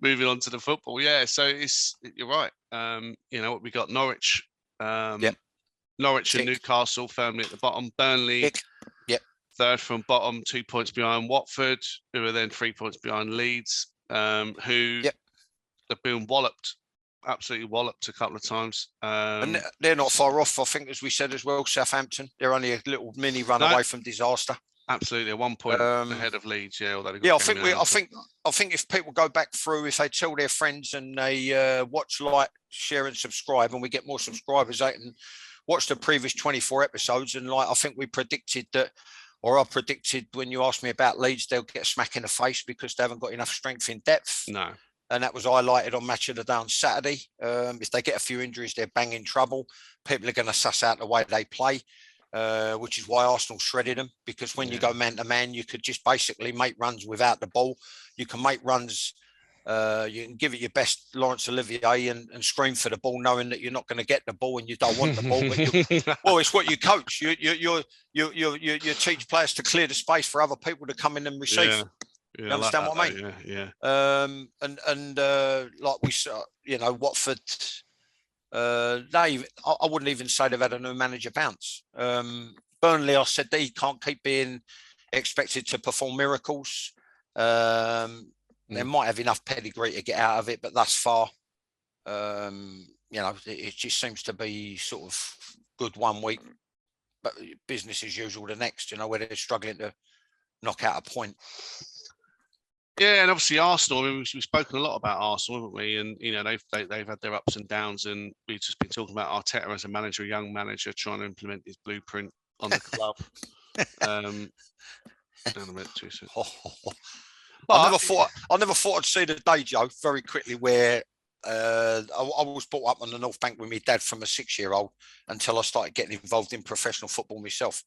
moving on to the football. Yeah, so you're right. We got Norwich, Norwich and Newcastle firmly at the bottom. Burnley, third from bottom, 2 points behind Watford, who are then 3 points behind Leeds, who have been walloped. Absolutely walloped a couple of times. And they're not far off, I think, as we said as well, Southampton. They're only a little mini run away from disaster. Absolutely, 1 point ahead of Leeds, I think if people go back through, if they tell their friends and they watch, like, share and subscribe, and we get more subscribers, they can watch the previous 24 episodes. And I think we predicted that, or I predicted when you asked me about Leeds, they'll get a smack in the face because they haven't got enough strength in depth. No. And that was highlighted on Match of the Day on Saturday. If they get a few injuries, they're bang in trouble. People are going to suss out the way they play, which is why Arsenal shredded them. Because when you go man-to-man, you could just basically make runs without the ball. You can make runs. You can give it your best, Laurence Olivier, and scream for the ball, knowing that you're not going to get the ball and you don't want the ball. But it's what you coach. You teach players to clear the space for other people to come in and receive. Yeah. You understand what I mean? Yeah. Like we saw, Watford, I wouldn't even say they've had a new manager bounce. Burnley, I said they can't keep being expected to perform miracles. They might have enough pedigree to get out of it, but thus far, it just seems to be sort of good 1 week, but business as usual the next, where they're struggling to knock out a point. Yeah, and obviously Arsenal. I mean, we've spoken a lot about Arsenal, haven't we? And they've had their ups and downs, and we've just been talking about Arteta as a manager, a young manager, trying to implement his blueprint on the club. I never thought I'd see the day, Joe, very quickly, where I was brought up on the North Bank with my dad from a 6-year-old until I started getting involved in professional football myself,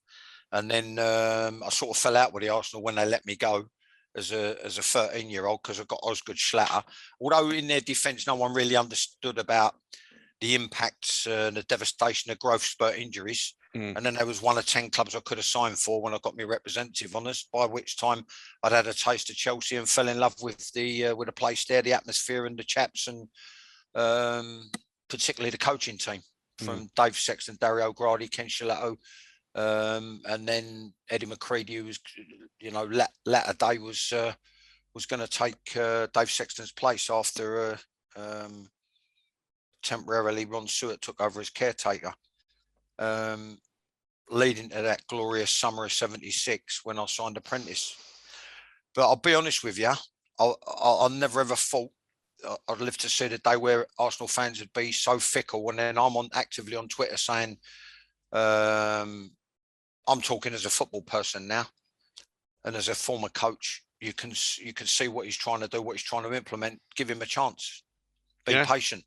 and then I sort of fell out with the Arsenal when they let me go as a 13-year-old because I got Osgood Schlatter. Although in their defence, no one really understood about the impacts and the devastation of growth spurt injuries. And then there was one of 10 clubs I could have signed for when I got my representative on us, by which time I'd had a taste of Chelsea and fell in love with the place there, the atmosphere and the chaps, and particularly the coaching team from Dave Sexton, Dario Gradi, Ken Shilato, and then Eddie McCready, who was, latter day was going to take Dave Sexton's place after temporarily Ron Stewart took over as caretaker, leading to that glorious summer of '76 when I signed apprentice. But I'll be honest with you, I never ever thought I'd live to see the day where Arsenal fans would be so fickle. And then I'm actively on Twitter saying, I'm talking as a football person now, and as a former coach, you can see what he's trying to do, what he's trying to implement. Give him a chance. Be patient.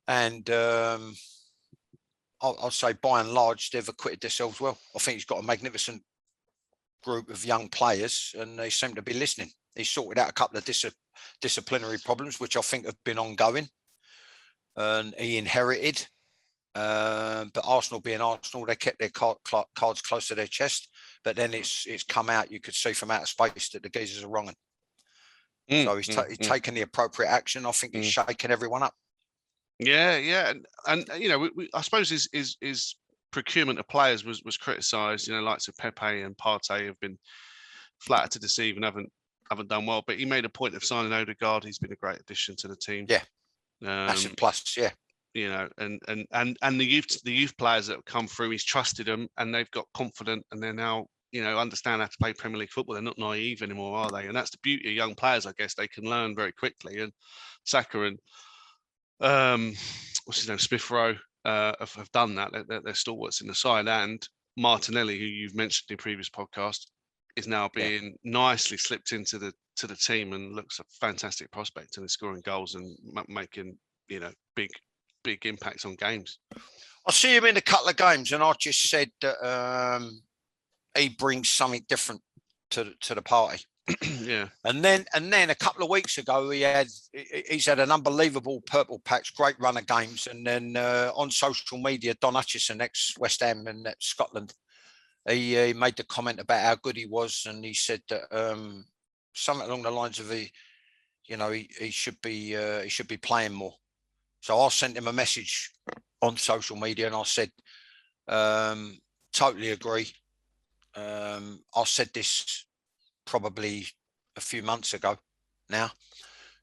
And I'll say, by and large, they've acquitted themselves well. I think he's got a magnificent group of young players, and they seem to be listening. He's sorted out a couple of disciplinary problems, which I think have been ongoing, and he inherited. But Arsenal being Arsenal, they kept their cards close to their chest. But then it's come out. You could see from outer space that the geezers are wrong. So he's taken the appropriate action. I think he's shaking everyone up. Yeah, and I suppose his procurement of players was criticised. Likes of Pepe and Partey have been flattered to deceive and haven't done well. But he made a point of signing Odegaard. He's been a great addition to the team. Yeah, massive plus. Yeah. And the youth players that have come through, he's trusted them, and they've got confident, and they're now understand how to play Premier League football. They're not naive anymore, are they? And that's the beauty of young players, I guess. They can learn very quickly. And Saka and what's his name, Smith Rowe, have done that. They're stalwarts in the side. And Martinelli, who you've mentioned in previous podcast, is now being nicely slipped into the team and looks a fantastic prospect, and is scoring goals and making big impacts on games. I see him in a couple of games, and I just said that he brings something different to the party. Yeah. And then a couple of weeks ago, he's had an unbelievable purple patch, great run of games. And then on social media, Don Hutchison, ex-West Ham and Scotland, he made the comment about how good he was, and he said that something along the lines of he should be playing more. So I sent him a message on social media and I said, totally agree. I said this probably a few months ago now.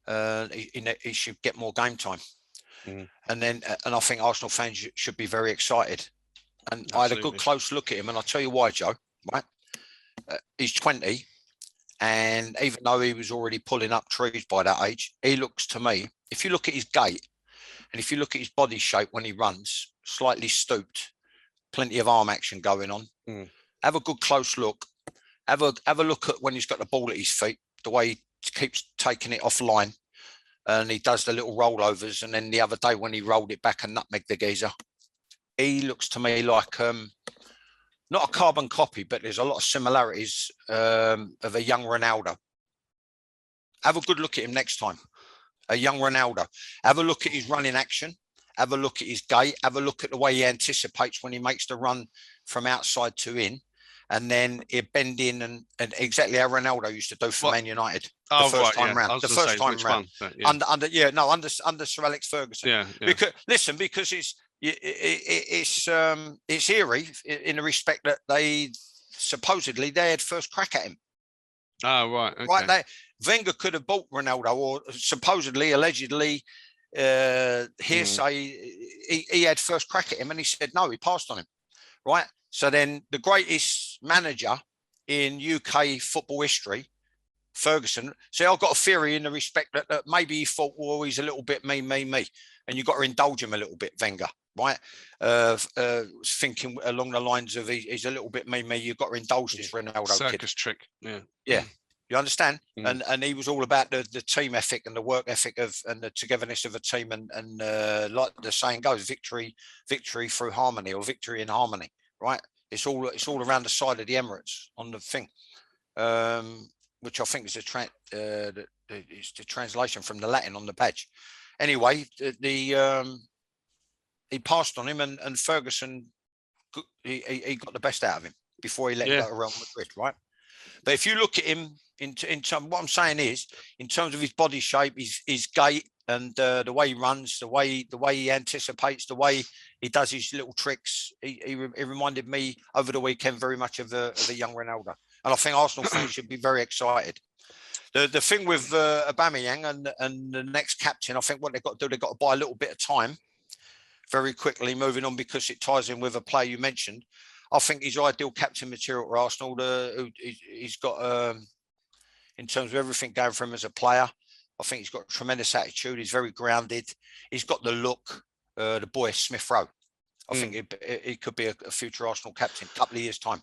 He should get more game time. And I think Arsenal fans should be very excited. And absolutely. I had a good close look at him, and I'll tell you why, Joe. Right, he's 20, and even though he was already pulling up trees by that age, he looks to me, if you look at his gait and if you look at his body shape when he runs, slightly stooped, plenty of arm action going on. Have a good close look. Have a look at when he's got the ball at his feet, the way he keeps taking it offline, and he does the little rollovers. And then the other day when he rolled it back and nutmegged the geezer, he looks to me like not a carbon copy, but there's a lot of similarities of a young Ronaldo. Have a good look at him next time. A young Ronaldo. Have a look at his running action. Have a look at his gait. Have a look at the way he anticipates when he makes the run from outside to in. And then he'll bend in and exactly how Ronaldo used to do for Man United the first time round. The first time round. Under Sir Alex Ferguson. Yeah. Because it's eerie in the respect that they supposedly they had first crack at him. Oh, right. Okay. Right. Wenger could have bought Ronaldo, or supposedly, allegedly, hearsay, he had first crack at him, and he said no, he passed on him. Right. So then the greatest manager in UK football history, Ferguson. See, I've got a theory in the respect that maybe he thought, well, he's a little bit me. And you've got to indulge him a little bit, Wenger, right? Thinking along the lines of he's a little bit me. You've got to indulge this Ronaldo circus kid. Trick. Yeah. You understand? And he was all about the team ethic and the work ethic and the togetherness of a team and like the saying goes, victory through harmony, or victory in harmony, right? It's all around the side of the Emirates on the thing, which I think is it's the translation from the Latin on the badge. Anyway, he passed on him, and Ferguson he got the best out of him before he let him go to Real Madrid, right? But if you look at him in terms, what I'm saying is, in terms of his body shape, his gait, and the way he runs, the way he anticipates, the way he does his little tricks, he reminded me over the weekend very much of a young Ronaldo. And I think Arsenal fans should be very excited. The thing with Aubameyang and the next captain, I think what they've got to do, they've got to buy a little bit of time very quickly, moving on, because it ties in with a player you mentioned. I think he's ideal captain material for Arsenal. He's got, in terms of everything going for him as a player, I think he's got a tremendous attitude. He's very grounded. He's got the look. The boy Smith Rowe. I think he could be a future Arsenal captain a couple of years' time.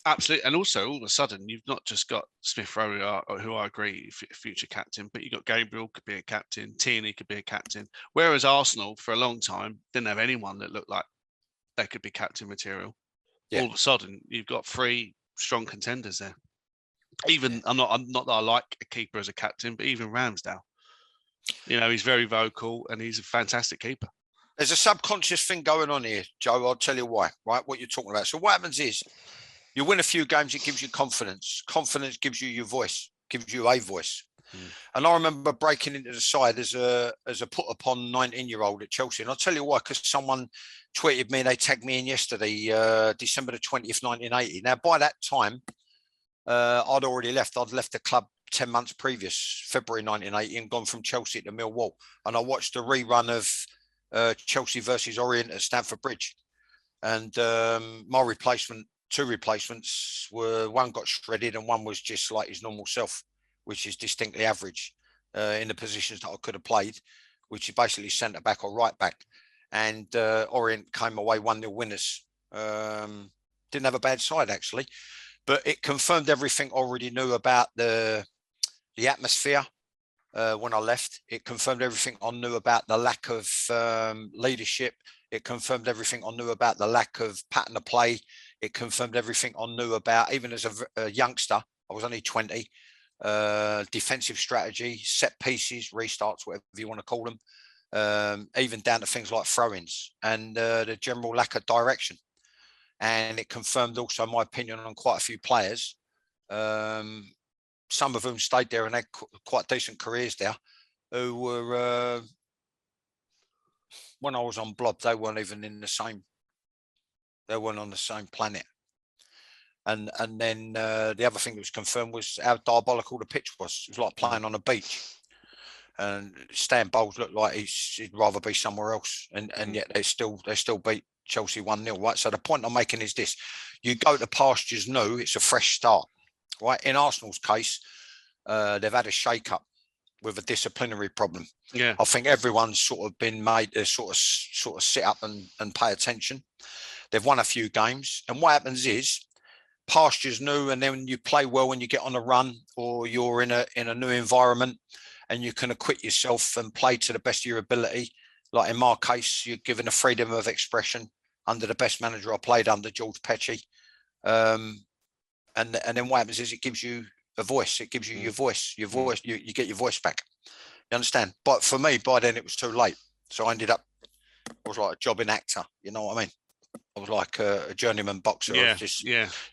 Absolutely. And also, all of a sudden, you've not just got Smith Rowe, who I agree, future captain, but you've got Gabriel could be a captain, Tierney could be a captain. Whereas Arsenal, for a long time, didn't have anyone that looked like they could be captain material. Yeah. All of a sudden, you've got 3 strong contenders there. Even I'm not that I like a keeper as a captain, but even Ramsdale, he's very vocal and he's a fantastic keeper. There's a subconscious thing going on here, Joe. I'll tell you why. Right, what you're talking about. So what happens is, you win a few games, it gives you confidence. Confidence gives you your voice, gives you a voice. And I remember breaking into the side as a put upon 19-year-old at Chelsea. And I'll tell you why, because someone tweeted me and they tagged me in yesterday, December the 20th, 1980. Now, by that time, I'd already left. I'd left the club 10 months previous, February 1980, and gone from Chelsea to Millwall. And I watched a rerun of Chelsea versus Orient at Stamford Bridge. And my replacement, 2 replacements, one got shredded and one was just like his normal self, which is distinctly average in the positions that I could have played, which is basically centre back or right back. And Orient came away 1-0 winners. Didn't have a bad side, actually, but it confirmed everything I already knew about the atmosphere when I left. It confirmed everything I knew about the lack of leadership. It confirmed everything I knew about the lack of pattern of play. It confirmed everything I knew about, even as a youngster, I was only 20, defensive strategy, set pieces, restarts, whatever you want to call them, even down to things like throw-ins and the general lack of direction. And it confirmed also my opinion on quite a few players, some of whom stayed there and had quite decent careers there, who were, when I was on Blob, they weren't even in the same, they weren't on the same planet. And then the other thing that was confirmed was how diabolical the pitch was. It was like playing on a beach. And Stan Bowles looked like he'd rather be somewhere else. And yet they still beat Chelsea 1-0, right? So the point I'm making is this. You go to pastures new, it's a fresh start, right? In Arsenal's case, they've had a shake-up with a disciplinary problem. Yeah. I think everyone's sort of been made to sort of sit up and pay attention. They've won a few games. And what happens is, pastures new, and then you play well when you get on a run, or you're in a new environment and you can acquit yourself and play to the best of your ability. Like in my case, you're given a freedom of expression under the best manager I played under, George Petchy. And then what happens is it gives you a voice. It gives you your voice, you get your voice back. You understand? But for me, by then it was too late. So I was like a jobbing actor. You know what I mean? I was like a journeyman boxer. Yeah,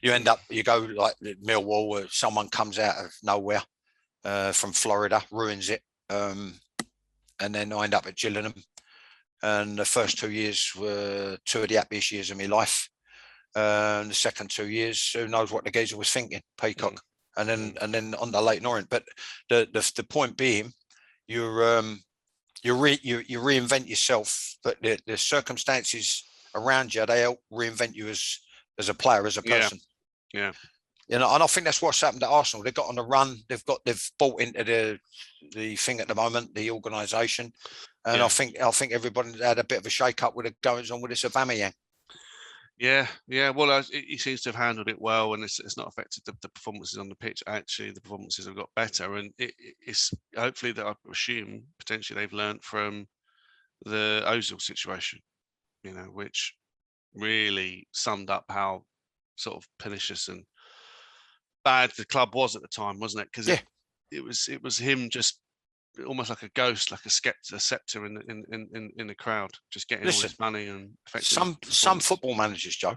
You go like Millwall, where someone comes out of nowhere from Florida, ruins it. And then I end up at Gillingham. And the first 2 years were two of the happiest years of my life. The second 2 years, who knows what the geezer was thinking, Peacock. And then on the Leyton Orient. But the point being, you reinvent yourself, but the circumstances around you, they help reinvent you as a player, as a person. Yeah. You know, and I think that's what's happened at Arsenal. They've got on the run. They've bought into the thing at the moment, the organisation, and I think everybody had a bit of a shake up with it goings on with this Aubameyang. Yeah. Well, he seems to have handled it well, and it's not affected the performances on the pitch. Actually, the performances have got better, and it's hopefully that I assume potentially they've learned from the Ozil situation, you know, which really summed up how sort of pernicious and bad the club was at the time, wasn't it? Because it was him just almost like a ghost, like a scepter in the crowd, just getting all this money and affecting some football managers, Joe.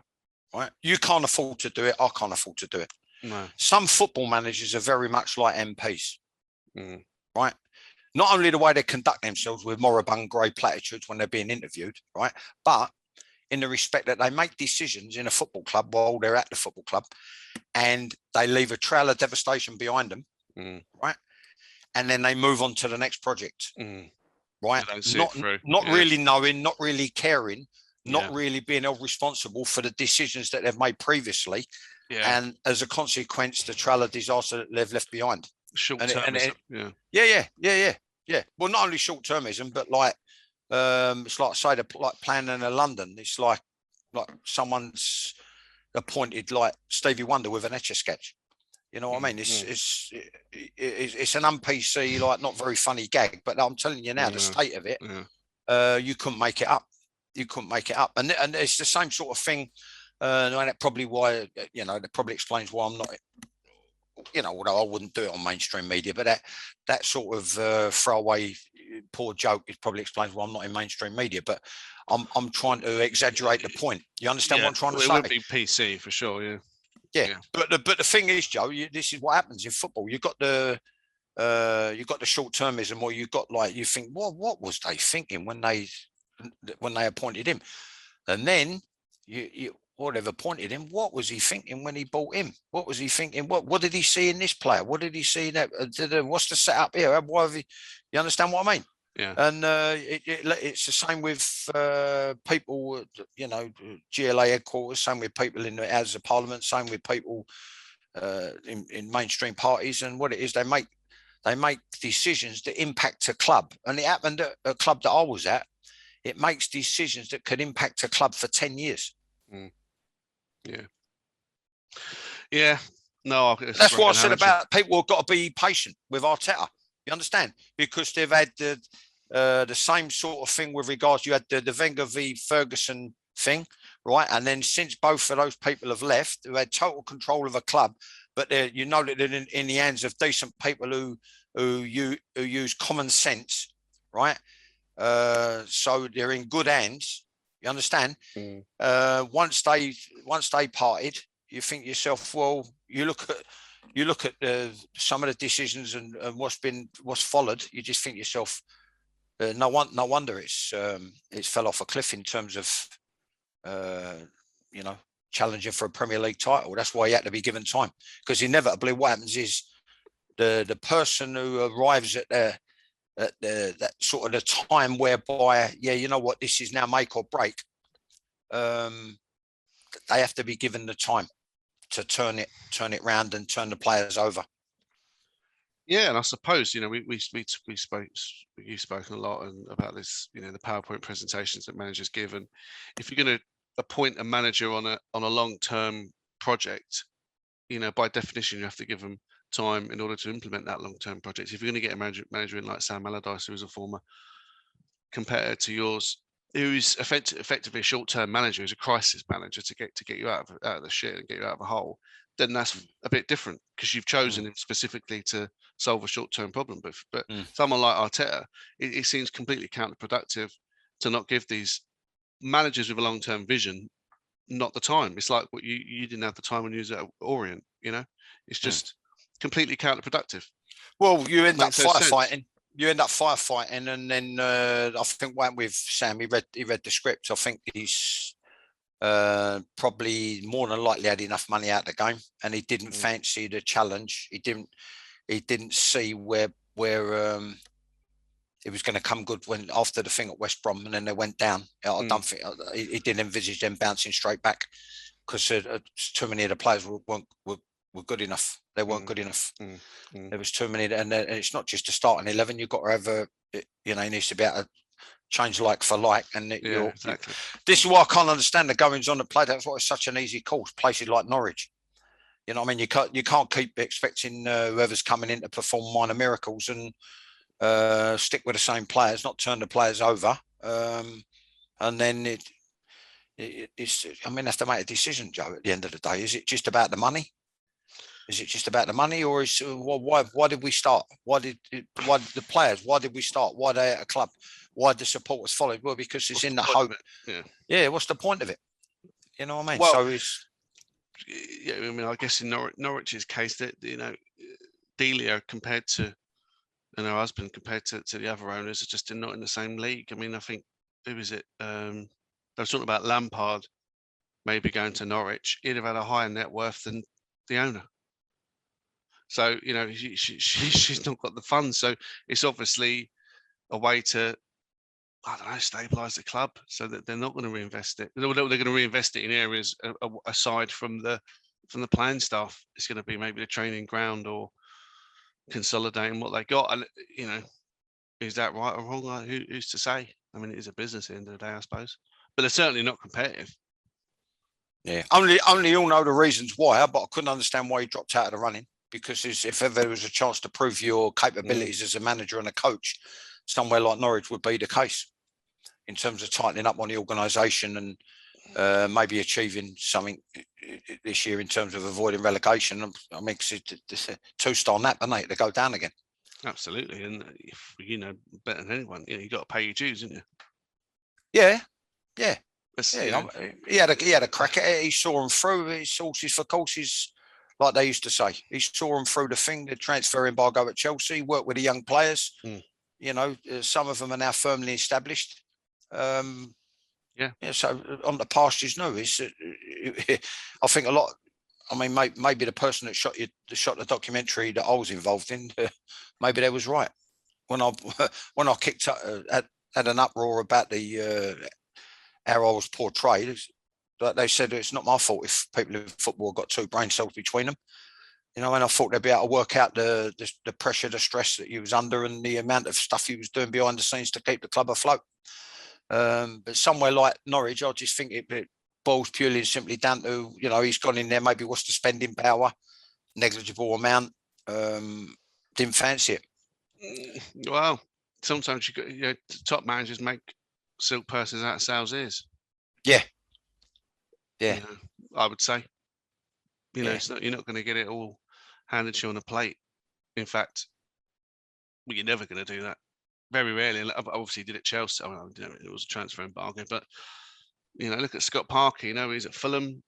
Right, you can't afford to do it. I can't afford to do it. No. Some football managers are very much like MPs, right? Not only the way they conduct themselves with moribund grey platitudes when they're being interviewed, right, but in the respect that they make decisions in a football club while they're at the football club, and they leave a trail of devastation behind them, right? And then they move on to the next project, right? Not really knowing, not really caring, not really being held responsible for the decisions that they've made previously. Yeah. And as a consequence, the trail of disaster that they've left behind. Short-termism. Yeah. Well, not only short-termism, but like, it's like, say, like planning in London. It's like someone's appointed like Stevie Wonder with an Etch-a-Sketch. You know what I mean? It's an un-PC, like not very funny gag, but I'm telling you now, the state of it, you couldn't make it up. You couldn't make it up, and it's the same sort of thing. And that probably why, you know, that probably explains why I'm not, you know, although I wouldn't do it on mainstream media, but that sort of throwaway poor joke, it probably explains why I'm not in mainstream media. But I'm trying to exaggerate the point. You understand what I'm trying to say? It would be PC for sure, yeah. But the thing is, Joe, this is what happens in football. You've got the short-termism, or you've got like, you think, well, what was they thinking when they appointed him? And then what they've appointed him, what was he thinking when he bought him? What was he thinking? What did he see in this player? What did he see in that? What's the setup here? Why have you understand what I mean? Yeah. And it's the same with people, you know, GLA headquarters, same with people in the Houses of Parliament, same with people in mainstream parties. And what it is, they make decisions that impact a club. And it happened at a club that I was at. It makes decisions that could impact a club for 10 years. Yeah. No, that's what I said about people have got to be patient with Arteta. You understand? Because they've had the same sort of thing with regards. You had the Wenger v Ferguson thing, right? And then since both of those people have left, who had total control of a club, but you know that they're in the hands of decent people who use common sense, right? So they're in good hands. You understand? Once they parted, you think to yourself, well, you look at you look at some of the decisions and what's followed. You just think to yourself, no wonder it's fell off a cliff in terms of challenging for a Premier League title. That's why he had to be given time, because inevitably what happens is the person who arrives at that sort of the time whereby, you know what, this is now make or break. They have to be given the time to turn it round and turn the players over. Yeah, and I suppose you've spoken a lot about this, the PowerPoint presentations that managers give, and if you're going to appoint a manager on a long-term project, by definition you have to give them time in order to implement that long-term project. If you're going to get a manager in like Sam Allardyce, who is a former competitor to yours, who's effectively a short-term manager, who's a crisis manager to get you out of the shit and get you out of a hole, then that's a bit different, because you've chosen him specifically to solve a short-term problem. But someone like Arteta, it seems completely counterproductive to not give these managers with a long-term vision not the time. It's like what you didn't have the time when you was at Orient. It's just completely counterproductive. Well, you end up firefighting. You end up firefighting, and then I think with Sam, he read the script. I think he's probably more than likely had enough money out of the game, and he didn't fancy the challenge. He didn't see where it was going to come good when after the thing at West Brom, and then they went down. I don't think he didn't envisage them bouncing straight back, because too many of the players were good enough. They weren't good enough. There was too many, and it's not just a starting 11. You've got to have he needs to be able to change like for like. And exactly. This is why I can't understand the goings on the play. That's why it's such an easy course. Places like Norwich, I mean, you can't keep expecting whoever's coming in to perform minor miracles and stick with the same players, not turn the players over. And then it's. I mean, have to make a decision, Joe. At the end of the day, is it just about the money? Is it just about the money, or is why did we start? Why did the players? Why did we start? Why are they at a club? Why did the supporters follow? Well, because it's in the hope. Yeah. What's the point of it? You know what I mean? Well, so it's. Yeah, I mean, I guess in Norwich's case, that Delia compared to her husband compared to the other owners are just not in the same league. I mean, I think who was it? They were talking about Lampard maybe going to Norwich. He'd have had a higher net worth than the owner. So she's not got the funds. So it's obviously a way to, I don't know, stabilise the club so that they're not going to reinvest it. They're going to reinvest it in areas aside from the playing staff. It's going to be maybe the training ground or consolidating what they got. And is that right or wrong? Who's to say? I mean, it is a business at the end of the day, I suppose. But they're certainly not competitive. Yeah, only you'll know the reasons why, but I couldn't understand why he dropped out of the running. Because if ever there was a chance to prove your capabilities as a manager and a coach, somewhere like Norwich would be the case in terms of tightening up on the organisation and maybe achieving something this year in terms of avoiding relegation. I mean, it's a 2-star nap, isn't it, to go down again? Absolutely, and if better than anyone, you got to pay your dues, haven't you? Yeah. He had a crack at it. He saw them through. His horses for courses, like they used to say. He saw them through the thing, the transfer embargo at Chelsea, worked with the young players. Some of them are now firmly established. So on the pastures new. I think a lot. I mean, maybe the person that shot the documentary that I was involved in, maybe they was right. When I kicked up, had an uproar about how I was portrayed, they said it's not my fault if people in football got 2 brain cells between them. And I thought they'd be able to work out the pressure, the stress that he was under, and the amount of stuff he was doing behind the scenes to keep the club afloat. But somewhere like Norwich, I just think it boils purely and simply down to, he's gone in there, maybe what's the spending power, negligible amount, didn't fancy it. Well, sometimes top managers make silk purses out of sow's ears. Yeah. I would say. It's not, you're not going to get it all handed to you on a plate. In fact, you're never going to do that. Very rarely. And obviously, he did at Chelsea. It was a transfer embargo, but look at Scott Parker. He's at Fulham.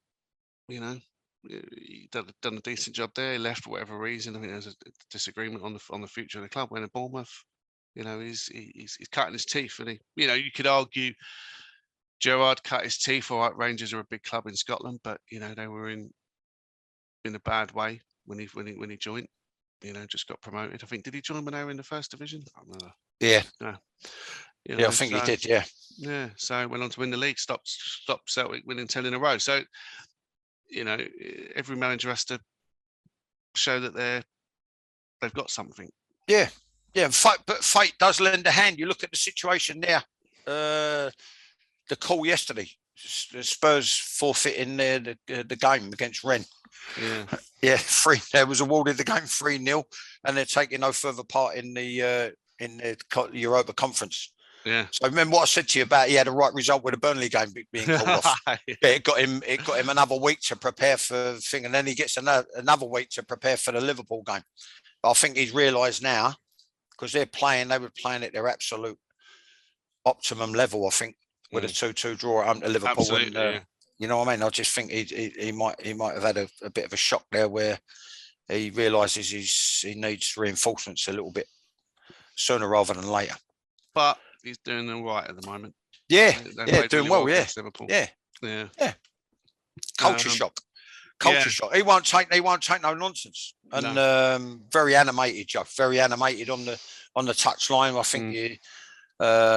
he done a decent job there. He left for whatever reason. I think there's a disagreement on the future of the club. When at Bournemouth, he's cutting his teeth, and you could argue Gerrard cut his teeth. All right, Rangers are a big club in Scotland, but they were in a bad way when he joined. Just got promoted. I think, did he join when they were in the first division? I can't remember. Yeah. No. I think he did. Yeah. Yeah. So went on to win the league. Stopped Celtic winning 10 in a row. So every manager has to show that they've got something. Yeah. But fate does lend a hand. You look at the situation there. The call yesterday, the Spurs forfeiting the game against Rennes. Yeah. They was awarded the game 3-0, and they're taking no further part in the Europa Conference. Yeah. So remember what I said to you about he had a right result with the Burnley game being called off. Yeah, it got him another week to prepare for the thing, and then he gets another week to prepare for the Liverpool game. But I think he's realised now, because they were playing at their absolute optimum level, I think, with a 2-2 draw at Liverpool. Absolutely, and, you know what I mean? I just think he might have had a bit of a shock there, where he realises he needs reinforcements a little bit sooner rather than later. But he's doing all right at the moment. Yeah, doing well. Yeah, Liverpool. Yeah. Culture shock. He won't take no nonsense. And very animated, Joe. Very animated on the touchline. I think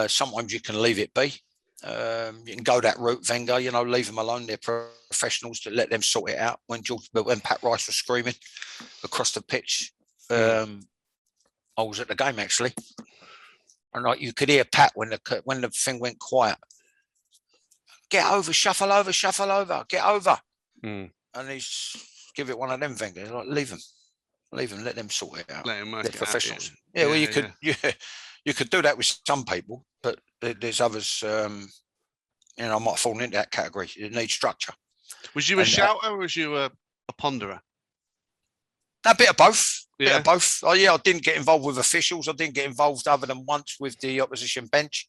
sometimes you can leave it be. You can go that route, Wenger. Leave them alone. They're professionals, to let them sort it out. When Pat Rice was screaming across the pitch, I was at the game actually, and you could hear Pat when the thing went quiet. Get over, shuffle over, get over. And he's give it one of them, Wenger. Like, leave them, let them sort it out. Let them work They're it professionals. Out, well, you could do that with some people, but there's others. I might have fallen into that category. You need structure. Was you a shouter or was you a ponderer? A bit of both. Yeah. Bit of both. I didn't get involved with officials. I didn't get involved other than once with the opposition bench.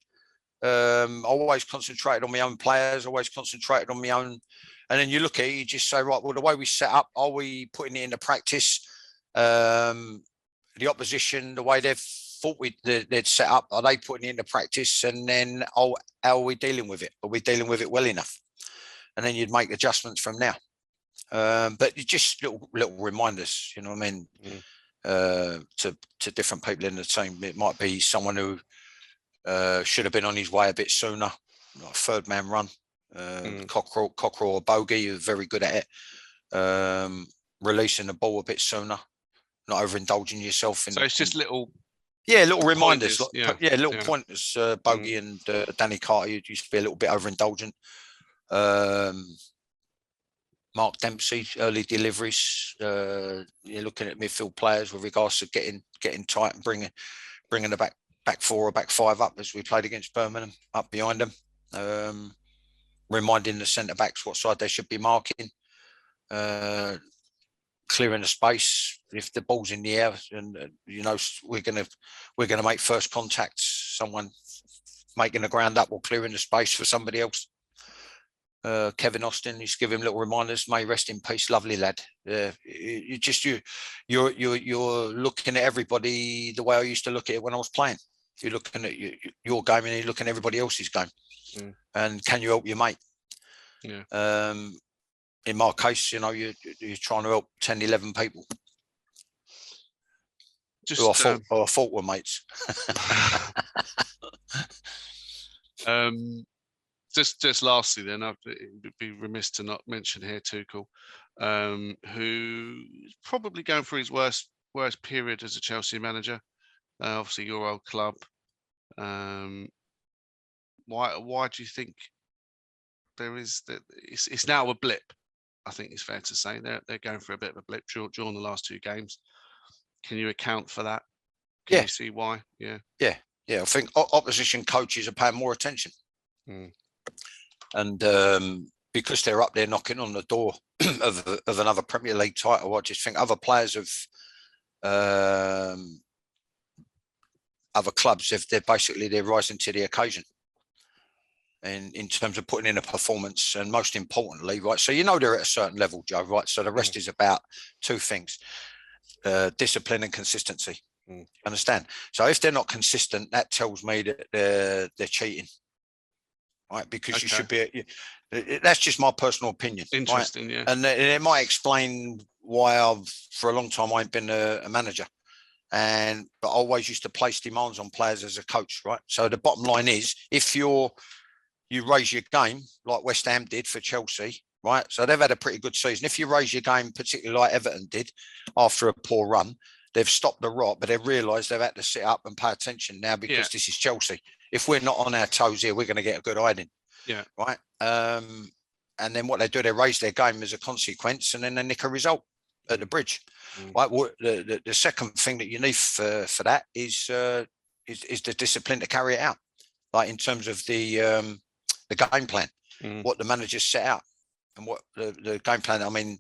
I always concentrated on my own players. Always concentrated on my own. And then you look at it, you just say, right, well, the way we set up, are we putting it into practice? The opposition, the way they've thought they'd set up, are they putting it into practice? And then how are we dealing with it? Are we dealing with it well enough? And then you'd make adjustments from now. But just little reminders, you know what I mean, to different people in the team. It might be someone who should have been on his way a bit sooner, like third man run. Cockerell or Bogey, who's very good at it. Releasing the ball a bit sooner, not overindulging yourself. So it's just little reminders, pointers, pointers. Bogey and Danny Carter used to be a little bit overindulgent. Mark Dempsey, early deliveries. You're looking at midfield players with regards to getting tight and bringing the back four or back five up, as we played against Birmingham, up behind them. Reminding the centre backs what side they should be marking, clearing the space if the ball's in the air, and we're gonna make first contact. Someone making the ground up or clearing the space for somebody else. Kevin Austin, you give him little reminders. May rest in peace, lovely lad. You're looking at everybody the way I used to look at it when I was playing. You're looking at your game and you're looking at everybody else's game. And can you help your mate? Yeah. In my case, you're trying to help 10, 11 people. Who I thought were mates. Just lastly, then, I'd be remiss to not mention here Tuchel, who's probably going through his worst period as a Chelsea manager. Obviously, your old club. Why do you think there is that? It's now a blip. I think it's fair to say they're going through a bit of a blip during the last two games. Can you account for that? Can you see why? Yeah. I think opposition coaches are paying more attention, and because they're up there knocking on the door of another Premier League title, I just think other players of other clubs, they're rising to the occasion. in terms of putting in a performance, and most importantly, right, so they're at a certain level, Joe, right? So the rest is about two things, discipline and consistency. Understand? So if they're not consistent, that tells me that they're cheating, right? Because you should be. That's just my personal opinion. Interesting, right? Yeah. And it might explain why for a long time I ain't been a manager, but I always used to place demands on players as a coach, right? So the bottom line is, if you raise your game like West Ham did for Chelsea, right? So they've had a pretty good season. If you raise your game, particularly like Everton did after a poor run, they've stopped the rot, but they've realised they've had to sit up and pay attention now because this is Chelsea. If we're not on our toes here, we're going to get a good hiding. Yeah. Right. And then what they do, they raise their game as a consequence, and then they nick a result at the Bridge. Right. Well, the second thing that you need for that is the discipline to carry it out, like in terms of the game plan, what the managers set out, and what the game plan. I mean,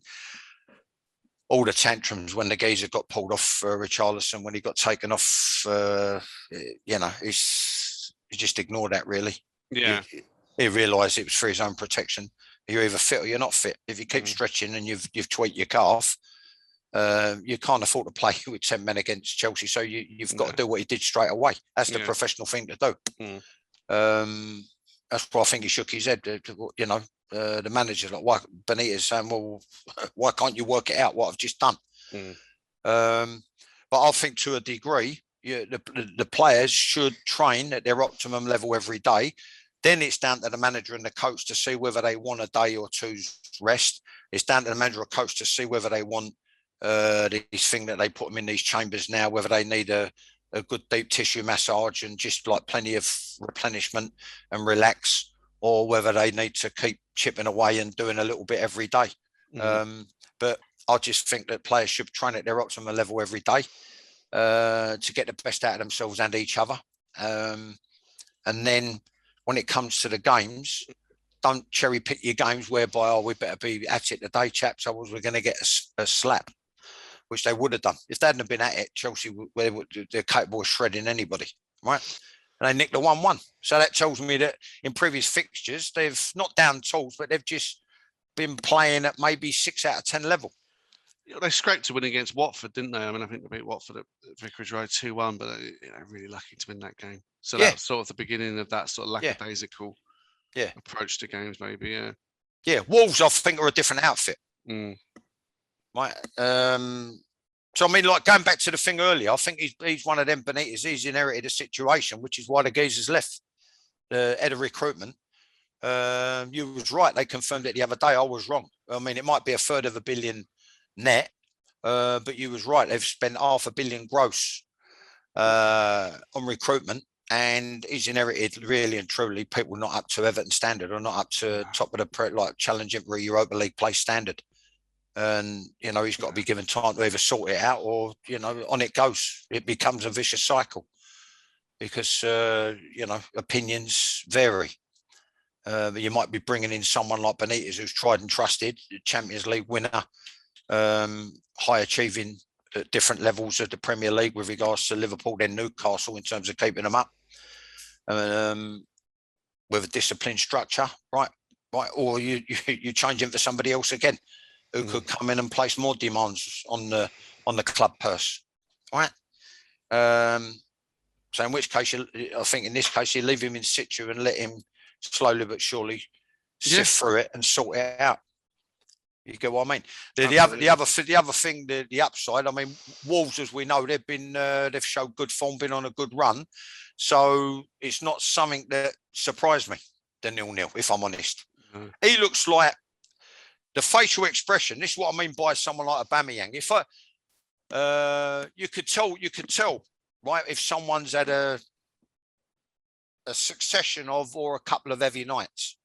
all the tantrums when the geezer got pulled off for Richarlison, when he got taken off, he just ignored that, really. Yeah. He realised it was for his own protection. You're either fit or you're not fit. If you keep stretching and you've tweaked your calf, you can't afford to play with 10 men against Chelsea. So you've got to do what he did straight away. That's the professional thing to do. That's why I think he shook his head. The manager's like, why Benitez saying, well, why can't you work it out what I've just done? But I think to a degree, the players should train at their optimum level every day. Then it's down to the manager and the coach to see whether they want a day or two's rest. It's down to the manager or coach to see whether they want this thing that they put them in these chambers now, whether they need a good deep tissue massage and just like plenty of replenishment and relax, or whether they need to keep chipping away and doing a little bit every day. But I just think that players should train at their optimum level every day to get the best out of themselves and each other. And then when it comes to the games, don't cherry pick your games whereby, we better be at it today, chaps, otherwise we're going to get a slap, which they would have done. If they hadn't been at it, Chelsea, they're capable of shredding anybody, right? And they nicked the 1-1. So that tells me that in previous fixtures, they've not down tools, but they've just been playing at maybe 6 out of 10 level. They scraped to win against Watford, didn't they? I mean, I think they beat Watford at Vicarage Road 2-1, but really lucky to win that game. So that's sort of the beginning of that sort of lackadaisical approach to games, maybe. Yeah, Wolves, I think, are a different outfit. Right. So, I mean, like going back to the thing earlier, I think he's one of them Benitez. He's inherited a situation, which is why the geezer's left the head of recruitment. You was right. They confirmed it the other day. I was wrong. I mean, it might be $3 billion net, but you was right. They've spent $500 million gross on recruitment, and he's inherited really and truly people not up to Everton standard, or not up to top of the like challenging for a Europa League play standard. And he's got to be given time to either sort it out, or on it goes. It becomes a vicious cycle because opinions vary. You might be bringing in someone like Benitez, who's tried and trusted, Champions League winner, high achieving at different levels of the Premier League with regards to Liverpool, then Newcastle, in terms of keeping them up, with a disciplined structure, right? Or you change him for somebody else again, who could come in and place more demands on the club purse, right? So in which case, I think in this case, you leave him in situ and let him slowly but surely sift through it and sort it out. You get what I mean? The other thing, the upside. I mean, Wolves, as we know, they've showed good form, been on a good run. So it's not something that surprised me, the 0-0, if I'm honest. He looks like the facial expression. This is what I mean by someone like Aubameyang. If you could tell, right, if someone's had a succession of, or a couple of heavy nights.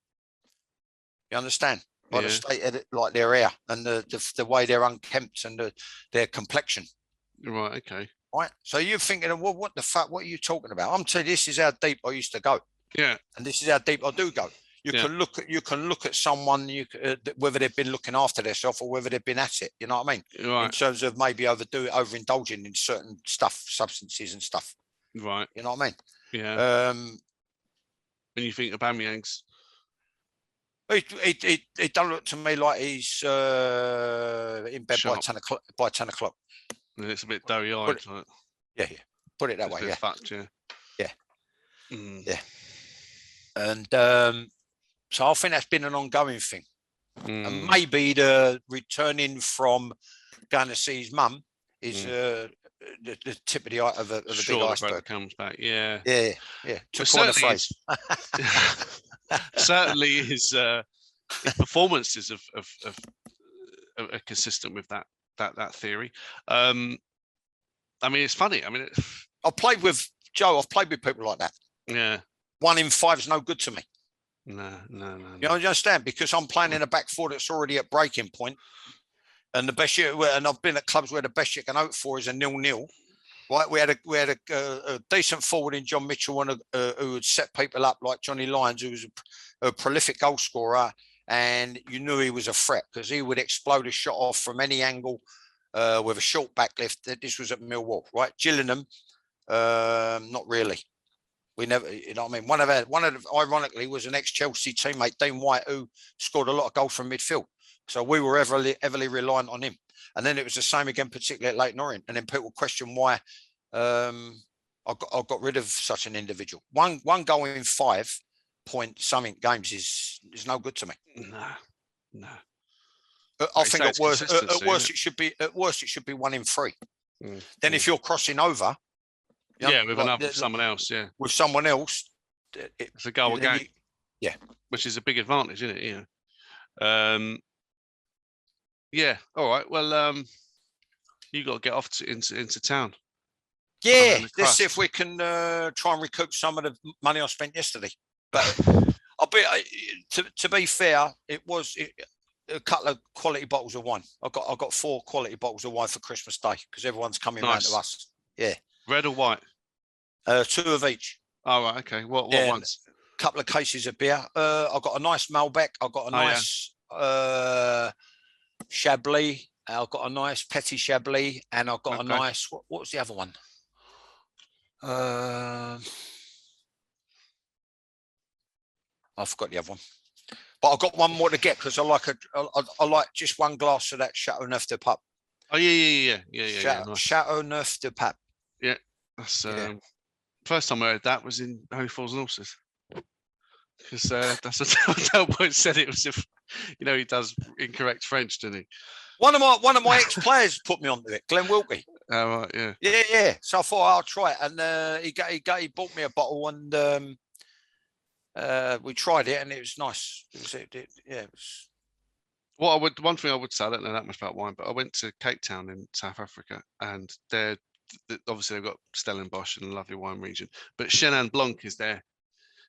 You understand? By the state of it, like their hair and the way they're unkempt and their complexion. Right. Okay. Right. So you're thinking, well, what the fuck? What are you talking about? I'm telling you, this is how deep I used to go. Yeah. And this is how deep I do go. You can look at someone, whether they've been looking after themselves or whether they've been at it. You know what I mean? Right. In terms of maybe overindulging in certain stuff, substances and stuff. Right. You know what I mean? Yeah. when you think Aubameyang's? It don't look to me like he's in bed Sharp. by 10 o'clock. And it's a bit doughy-eyed. Yeah. Put it that way. Yeah. Fucked, yeah. Yeah. Mm. Yeah. And so I think that's been an ongoing thing. And maybe the returning from going to see his mum is the tip of the big iceberg. Comes back, yeah. To coin a phrase. Certainly his performances are consistent with that theory. I mean, it's funny. I mean, I've played with people like that. Yeah. 1 in 5 is no good to me. No. You understand? Because I'm playing in a back four that's already at breaking point, and the best and I've been at clubs where the best you can hope for is a 0-0. Right? We had a decent forward in John Mitchell, and who would set people up, like Johnny Lyons, who was a prolific goal scorer, and you knew he was a threat because he would explode a shot off from any angle with a short backlift. This was at Millwall, right? Gillingham, not really. We never, you know what I mean? One of them, ironically, was an ex-Chelsea teammate, Dean White, who scored a lot of goals from midfield. So we were heavily reliant on him. And then it was the same again, particularly at Leyton Orient. And then people question why I got rid of such an individual. One goal in 5 point something games is no good to me. No. I think at worst it should be 1 in 3. Then if you're crossing over. With someone else, with someone else, it's a goal a game, which is a big advantage, isn't it? All right. Well, you got to get off into town. Let's see if we can try and recoup some of the money I spent yesterday. But to be fair, it was a couple of quality bottles of wine. I got 4 quality bottles of wine for Christmas Day because everyone's coming round to us. Yeah. Red or white? 2 of each. Oh, right, okay. What ones? A couple of cases of beer. I've got a nice Malbec. I've got a nice Chablis. I've got a nice Petit Chablis, and I've got a nice. What was the other one? I forgot the other one. But I've got one more to get because I like just 1 glass of that Chateau Neuf de Pape. Oh yeah. Chateau Neuf de Pape. Yeah, that's first time I heard that was in Holy Falls and Horses, because that's what Delboy said. It was if he does incorrect French, doesn't he? One of my ex-players put me onto it, Glenn Wilkie. Oh right, yeah. So I thought I'll try it, and he bought me a bottle, and we tried it, and it was nice. It was. One thing I would say, I don't know that much about wine, but I went to Cape Town in South Africa, and obviously they've got Stellenbosch and a lovely wine region, but Chenin Blanc is their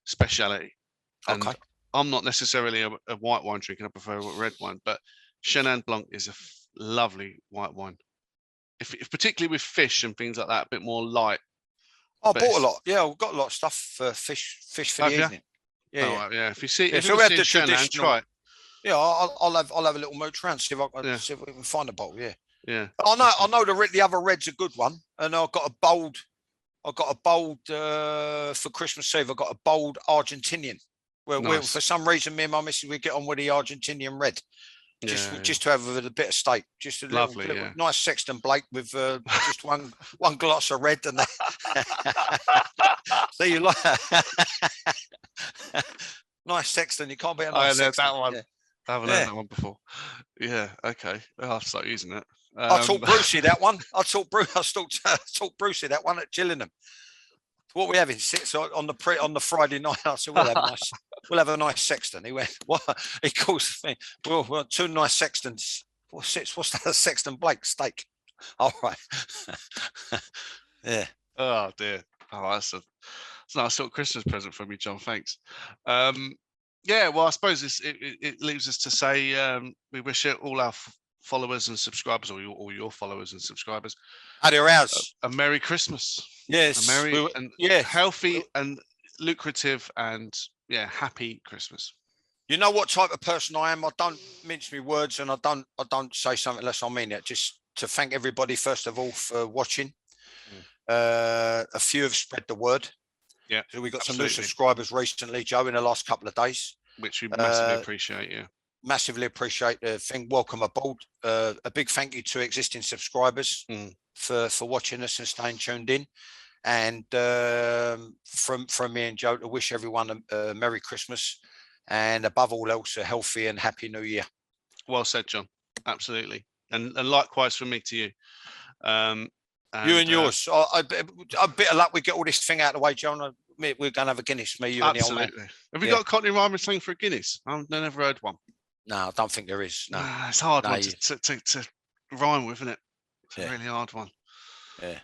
speciality. And I'm not necessarily a white wine drinker. I prefer red wine, but Chenin Blanc is a lovely white wine. If particularly with fish and things like that, a bit more light. I bought a lot. Yeah, I've got a lot of stuff for fish for the evening. Yeah. If you see, so we have the Chenin, try it. Yeah, I'll have a little mooch around, see if we can find a bottle. Yeah. Yeah. I know the other red's a good one, and I've got a bold for Christmas Eve. I've got a bold Argentinian. Where for some reason me and my missus we get on with the Argentinian red. Just to have a bit of steak, just a lovely, little nice Sexton Blake with just one glass of red, and so you like nice Sexton. You can't be a nice Sexton. That one. I haven't heard that one before. Yeah, okay. I'll start using it. I taught Brucey that one. I taught Brucey that one at Gillingham. What we having on the Friday night? I said we'll have a nice Sexton. He went, what? He calls me. Well, 2 nice Sextons. What's that? A Sexton Blake steak. All right. Yeah. Oh dear. Oh, that's a nice little Christmas present from you, John. Thanks. Well, I suppose it leaves us to say we wish all our followers and subscribers, or all your followers and subscribers, a Merry Christmas. Yes, a merry and healthy and lucrative and happy Christmas. You know what type of person I am. I don't mince my words, and I don't say something unless I mean it. Just to thank everybody first of all for watching. A few have spread the word. Yeah. So we got some new subscribers recently, Joe, in the last couple of days. Which we massively appreciate, yeah. Massively appreciate the thing. Welcome aboard. A big thank you to existing subscribers for watching us and staying tuned in. And from me and Joe to wish everyone a Merry Christmas and above all else a healthy and happy New Year. Well said, John. Absolutely. And likewise from me to you. You and yours. A bit of luck, we get all this thing out of the way, John. We're going to have a Guinness, me, you and the old man. Have we got a Cockney rhyme thing for a Guinness? I've never heard one. No, I don't think there is. No, it's a hard one to rhyme with, isn't it? It's a really hard one. Yeah.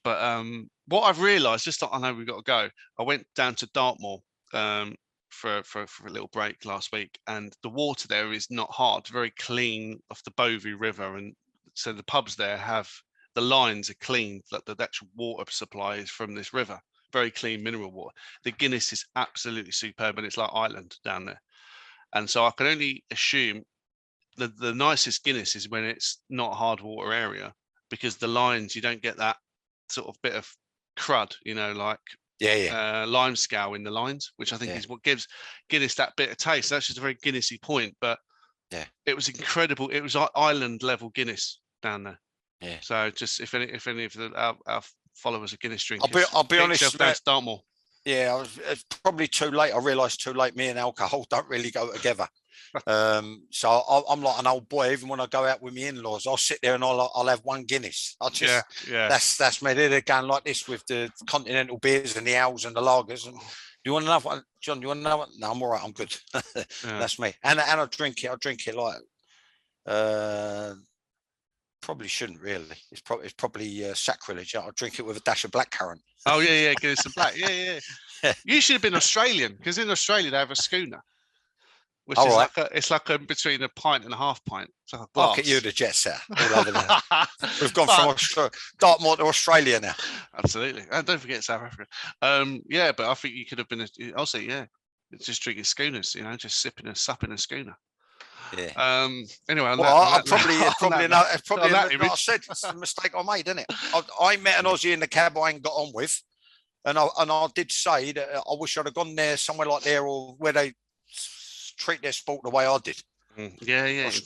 But what I've realised, just I know we've got to go. I went down to Dartmoor for a little break last week, and the water there is not hard, very clean off the Bovey River, and so the pubs there have the lines are clean, like the actual water supply is from this river. Very clean mineral water. The Guinness is absolutely superb, and it's like Ireland down there. And so I can only assume the nicest Guinness is when it's not a hard water area, because the lines, you don't get that sort of bit of crud, like lime scale in the lines, which I think is what gives Guinness that bit of taste. That's just a very Guinnessy point, but it was incredible. It was island level Guinness down there. Yeah. So just if any of our followers are Guinness drinkers, I'll be honest, down to Dartmoor. Yeah, it's probably too late. I realised too late. Me and alcohol don't really go together. So I'm like an old boy. Even when I go out with my in-laws, I'll sit there and I'll have one Guinness. That's me. They're going like this with the continental beers and the owls and the lagers. And do you want another one, John? Do you want another one? No, I'm all right. I'm good. That's me. And I drink it. I drink it like. Probably shouldn't really. It's probably sacrilege. I'll drink it with a dash of blackcurrant. Oh yeah, give it some black. Yeah. You should have been Australian, because in Australia they have a schooner, which is like between a pint and a half pint. It's like a glass. Look at you, the jet setter, all over there. We've gone from Dartmoor to Australia now. Absolutely, and don't forget South Africa. But I think you could have been. I'll say just drinking schooners. Just supping a schooner. Yeah. Anyway, it's a mistake I made, isn't it? I met an Aussie in the cab I ain't got on with, and I did say that I wish I'd have gone there somewhere like there, or where they treat their sport the way I did.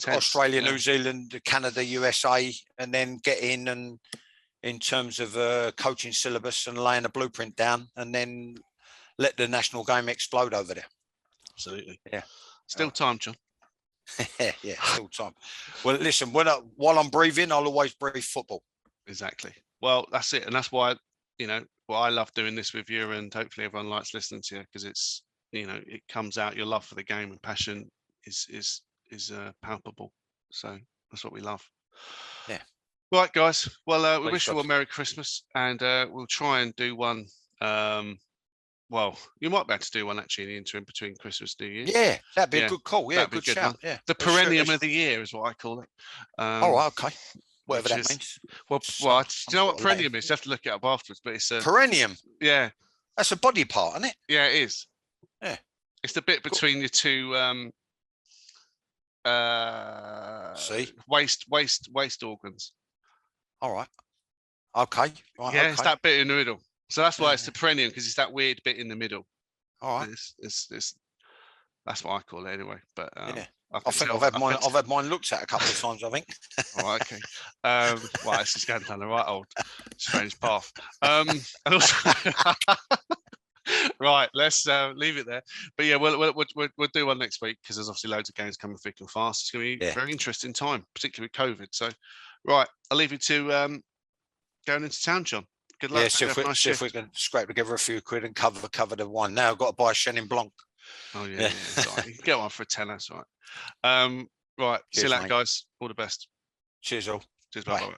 Australia, New Zealand, Canada, USA, and then get in and in terms of coaching syllabus and laying a blueprint down, and then let the national game explode over there. Absolutely. Yeah. Still time, John. Yeah, still time. Well, listen, while I'm breathing, I'll always breathe football. Exactly. Well, that's it, and that's why I love doing this with you, and hopefully everyone likes listening to you, because it's it comes out, your love for the game and passion is palpable. So that's what we love. Yeah. Right, guys. Well, we wish you all a Merry Christmas, and we'll try and do one. Well, you might be able to do one actually in the interim between Christmas and New Year. Yeah, that'd be a good call. Yeah, good shout. Yeah, the perennium of the year is what I call it. All right, okay. Whatever that means. Well, do you know what perennium is? You have to look it up afterwards. But it's a perennium. Yeah, that's a body part, isn't it? Yeah, it is. Yeah, it's the bit between your two waist organs. All right. Okay. Right, yeah, it's that bit in the middle. So that's why it's the perennium, because it's that weird bit in the middle. All right. It's that's what I call it anyway. But I think I've had mine looked at a couple of times, I think. All right, okay. Well, this is going down the right old strange path. And also, right, let's leave it there. But yeah, we'll do one next week, because there's obviously loads of games coming thick and fast. It's going to be a very interesting time, particularly with COVID. So, right, I'll leave you to going into town, John. Good luck. Yeah, see if we can scrape together a few quid and cover the wine. Now I've got to buy a Chenin Blanc. Oh yeah. Right. You can get one for a tenner, that's all right. Right, cheers, see you later, guys. All the best. Cheers all. Cheers, bye.